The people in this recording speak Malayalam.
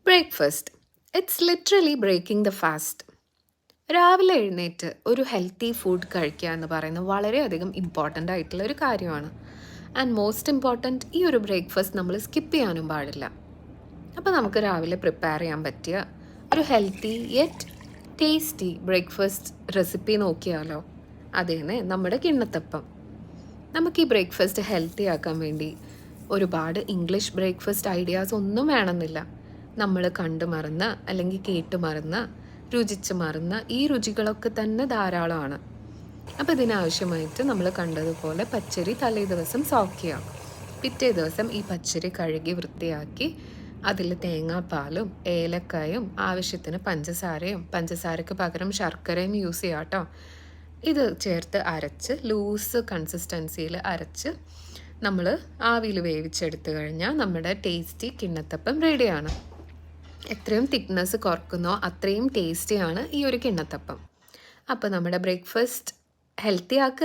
Breakfast it's literally breaking the fast. രാവിലെ എഴുന്നേറ്റ് ഒരു ഹെൽത്തി ഫുഡ് കഴിക്കുക എന്ന് പറയുന്നത് വളരെയധികം ഇമ്പോർട്ടൻ്റ് ആയിട്ടുള്ള ഒരു കാര്യമാണ്. ആൻഡ് മോസ്റ്റ് ഇമ്പോർട്ടൻറ്റ്, ഈ ഒരു ബ്രേക്ക്ഫാസ്റ്റ് നമ്മൾ സ്കിപ്പ് ചെയ്യാനും പാടില്ല. അപ്പോൾ നമുക്ക് രാവിലെ പ്രിപ്പയർ ചെയ്യാൻ പറ്റിയ ഒരു healthy yet tasty breakfast recipe നോക്കിയാലോ? അതേന്നെ നമ്മുടെ കിണ്ണത്തപ്പം. നമുക്ക് ഈ ബ്രേക്ക്ഫാസ്റ്റ് ഹെൽത്തി ആക്കാൻ വേണ്ടി ഒരുപാട് ഇംഗ്ലീഷ് ബ്രേക്ക്ഫാസ്റ്റ് ഐഡിയാസ് ഒന്നും വേണമെന്നില്ല. നമ്മൾ കണ്ടു മറന്ന അല്ലെങ്കിൽ കേട്ട് മറന്ന രുചിച്ച് മറന്ന ഈ രുചികളൊക്കെ തന്നെ ധാരാളമാണ്. അപ്പോൾ ഇതിനാവശ്യമായിട്ട് നമ്മൾ കണ്ടതുപോലെ പച്ചരി തലേ ദിവസം സോക്ക് ചെയ്യാം. പിറ്റേ ദിവസം ഈ പച്ചരി കഴുകി വൃത്തിയാക്കി അതിൽ തേങ്ങാപ്പാലും ഏലക്കായും ആവശ്യത്തിന് പഞ്ചസാരയും പഞ്ചസാരയ്ക്ക് പകരം ശർക്കരയും യൂസ് ചെയ്യാം കേട്ടോ. ഇത് ചേർത്ത് അരച്ച് ലൂസ് കൺസിസ്റ്റൻസിയിൽ അരച്ച് നമ്മൾ ആവിയിൽ വേവിച്ചെടുത്തു കഴിഞ്ഞാൽ നമ്മുടെ ടേസ്റ്റി കിണ്ണത്തപ്പം റെഡിയാണ്. എത്രയും തിക്നെസ് കുറക്കുന്നോ അത്രയും ടേസ്റ്റിയാണ് ഈ ഒരു കിണ്ണത്തപ്പം. അപ്പോൾ നമ്മുടെ ബ്രേക്ക്ഫാസ്റ്റ് ഹെൽത്തി ആക്കുക.